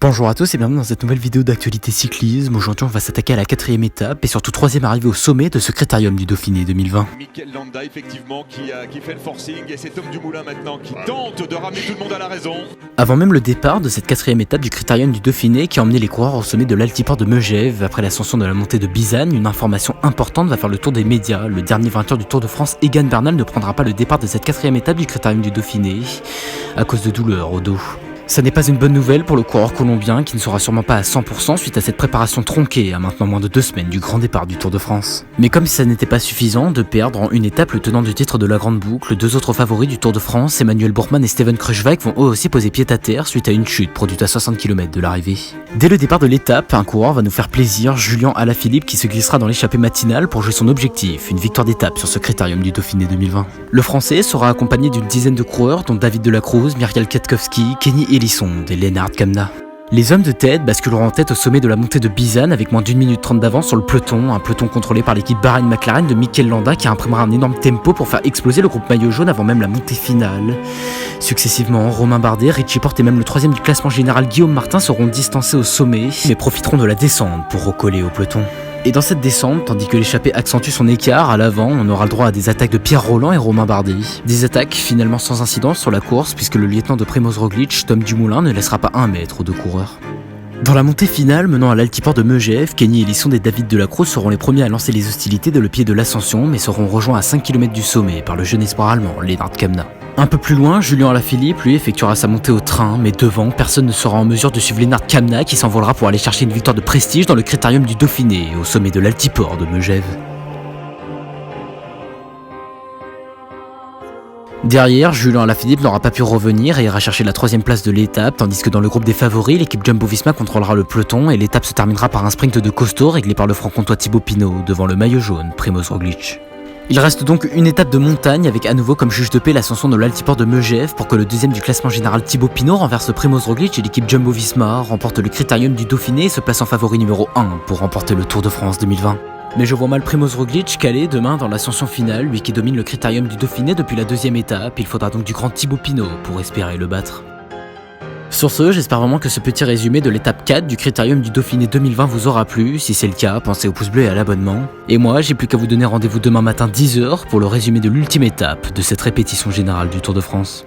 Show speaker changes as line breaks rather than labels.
Bonjour à tous et bienvenue dans cette nouvelle vidéo d'actualité cyclisme. Aujourd'hui on va s'attaquer à la 4e étape et surtout 3e arrivée au sommet de ce Critérium du Dauphiné 2020.
Mikel Landa effectivement qui fait le forcing et c'est Tom Dumoulin maintenant qui tente de ramener tout le monde à la raison.
Avant même le départ de cette 4e étape du Critérium du Dauphiné qui a emmené les coureurs au sommet de l'altiport de Megève après l'ascension de la montée de Bizane, une information importante va faire le tour des médias. Le dernier vainqueur du Tour de France, Egan Bernal, ne prendra pas le départ de cette 4e étape du Critérium du Dauphiné à cause de douleurs au dos. Ça n'est pas une bonne nouvelle pour le coureur colombien qui ne sera sûrement pas à 100% suite à cette préparation tronquée à maintenant moins de 2 semaines du grand départ du Tour de France. Mais comme si ça n'était pas suffisant de perdre en une étape le tenant du titre de la Grande Boucle, deux autres favoris du Tour de France, Emmanuel Bourgman et Steven Kruijswijk, vont eux aussi poser pied à terre suite à une chute produite à 60 km de l'arrivée. Dès le départ de l'étape, un coureur va nous faire plaisir, Julian Alaphilippe, qui se glissera dans l'échappée matinale pour jouer son objectif, une victoire d'étape sur ce Critérium du Dauphiné 2020. Le Français sera accompagné d'une dizaine de coureurs dont David de la Cruz, Myriel Kwiatkowski, Kenny Elissonde et Lennart Kamna. Les hommes de tête basculeront en tête au sommet de la montée de Bizane avec moins d'1 minute 30 d'avance sur le peloton, un peloton contrôlé par l'équipe Bahreïn-McLaren de Mikel Landa qui imprimera un énorme tempo pour faire exploser le groupe maillot jaune avant même la montée finale. Successivement, Romain Bardet, Richie Porte et même le 3e du classement général Guillaume Martin seront distancés au sommet, mais profiteront de la descente pour recoller au peloton. Et dans cette descente, tandis que l'échappée accentue son écart, à l'avant, on aura le droit à des attaques de Pierre Roland et Romain Bardet. Des attaques finalement sans incidence sur la course, puisque le lieutenant de Primož Roglič, Tom Dumoulin, ne laissera pas 1 mètre aux deux coureurs. Dans la montée finale menant à l'altiport de Megève, Kenny Elissonde et David de la Cruz seront les premiers à lancer les hostilités dès le pied de l'ascension, mais seront rejoints à 5 km du sommet par le jeune espoir allemand, Lennart Kamna. Un peu plus loin, Julian Alaphilippe, lui, effectuera sa montée au train, mais devant, personne ne sera en mesure de suivre Lennart Kamna qui s'envolera pour aller chercher une victoire de prestige dans le Critérium du Dauphiné, au sommet de l'altiport de Megève. Derrière, Julian Alaphilippe n'aura pas pu revenir et ira chercher la 3e place de l'étape, tandis que dans le groupe des favoris, l'équipe Jumbo-Visma contrôlera le peloton et l'étape se terminera par un sprint de costaud réglé par le franc-comtois Thibaut Pinot devant le maillot jaune, Primož Roglič. Il reste donc une étape de montagne avec à nouveau comme juge de paix l'ascension de l'altiport de Megève pour que le 2e du classement général Thibaut Pinot renverse Primož Roglič et l'équipe Jumbo-Visma remporte le Critérium du Dauphiné et se place en favori numéro 1 pour remporter le Tour de France 2020. Mais je vois mal Primož Roglič caler demain dans l'ascension finale, lui qui domine le Critérium du Dauphiné depuis la 2e étape. Il faudra donc du grand Thibaut Pinot pour espérer le battre. Sur ce, j'espère vraiment que ce petit résumé de l'étape 4 du Critérium du Dauphiné 2020 vous aura plu. Si c'est le cas, pensez au pouce bleu et à l'abonnement. Et moi, j'ai plus qu'à vous donner rendez-vous demain matin 10h pour le résumé de l'ultime étape de cette répétition générale du Tour de France.